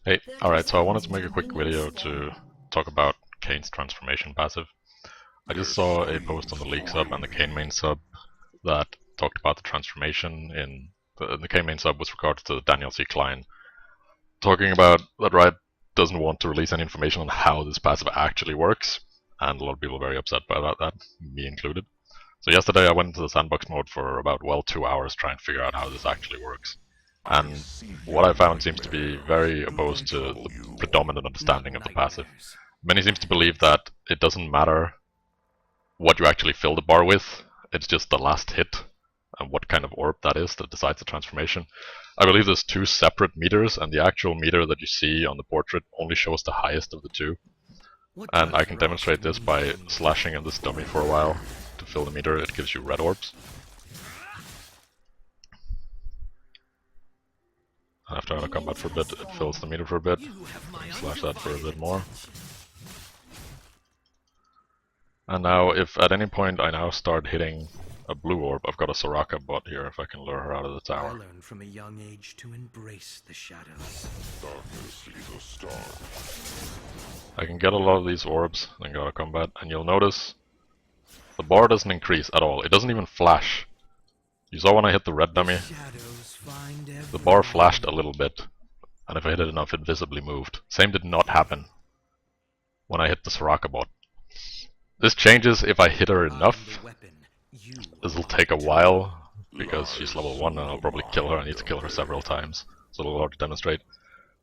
Hey, alright, so I wanted to make a quick video to talk about Kayn's transformation passive. I just saw a post on the League sub and the Kayn main sub that talked about the transformation in the Kayn main sub with regards to Daniel C. Klein, talking about that Riot doesn't want to release any information on how this passive actually works, and a lot of people are very upset about that, me included. So yesterday I went into the sandbox mode for about, well, 2 hours trying to figure out how this actually works. And what I found seems to be very opposed to the predominant understanding of the passive. Many seems to believe that it doesn't matter what you actually fill the bar with, it's just the last hit and what kind of orb that is that decides the transformation. I believe there's two separate meters, and the actual meter that you see on the portrait only shows the highest of the two. And I can demonstrate this by slashing in this dummy for a while to fill the meter. It gives you red orbs. After I combat for a bit, it fills the meter for a bit. Slash that for a bit more. And now, if at any point I now start hitting a blue orb, I've got a Soraka bot here if I can lure her out of the tower. I learned from a young age to embrace the shadows. Darkness is a star. I can get a lot of these orbs, then go to combat, and you'll notice the bar doesn't increase at all. It doesn't even flash. You saw when I hit the red dummy, the bar flashed a little bit, and if I hit it enough, it visibly moved. Same did not happen when I hit the Soraka bot. This changes if I hit her enough. This will take a while, because she's level 1 and I'll probably kill her. I need to kill her several times, so it'll be hard to demonstrate.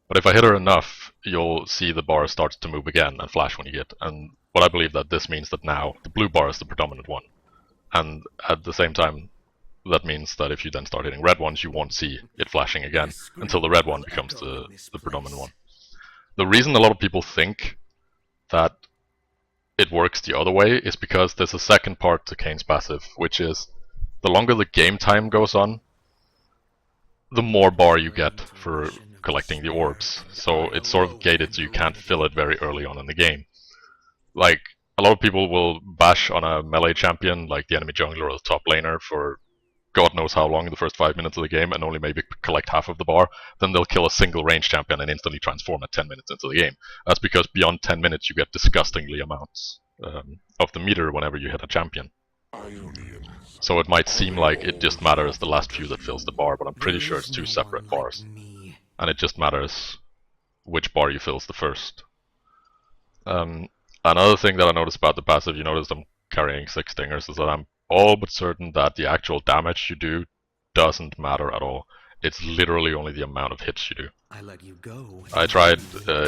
But if I hit her enough, you'll see the bar starts to move again and flash when you hit. And what I believe that this means that now the blue bar is the predominant one. And at the same time, that means that if you then start hitting red ones, you won't see it flashing again until the red one becomes the predominant one. The reason a lot of people think that it works the other way is because there's a second part to Kayn's passive, which is the longer the game time goes on, the more bar you get for collecting the orbs. So it's sort of gated so you can't fill it very early on in the game. Like, a lot of people will bash on a melee champion, like the enemy jungler or the top laner, for God knows how long in the first 5 minutes of the game and only maybe collect half of the bar. Then they'll kill a single range champion and instantly transform at 10 minutes into the game. That's because beyond 10 minutes you get disgustingly amounts of the meter whenever you hit a champion. So it might seem like it just matters the last few that fills the bar, but I'm pretty sure it's two separate bars. And it just matters which bar you fills the first. Another thing that I noticed about the passive, you notice I'm carrying 6 stingers, is that I'm all but certain that the actual damage you do doesn't matter at all. It's literally only the amount of hits you do. I tried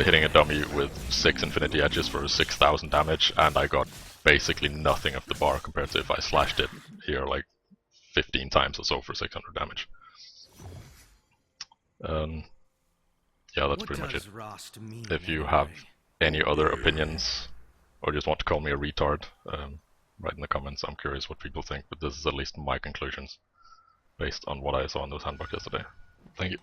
hitting a dummy with 6 infinity edges for 6,000 damage, and I got basically nothing of the bar compared to if I slashed it here like 15 times or so for 600 damage. Yeah, that's pretty much it. If you have any other opinions, or just want to call me a retard, write in the comments. I'm curious what people think, but this is at least my conclusions based on what I saw in the sandbox yesterday. Thank you.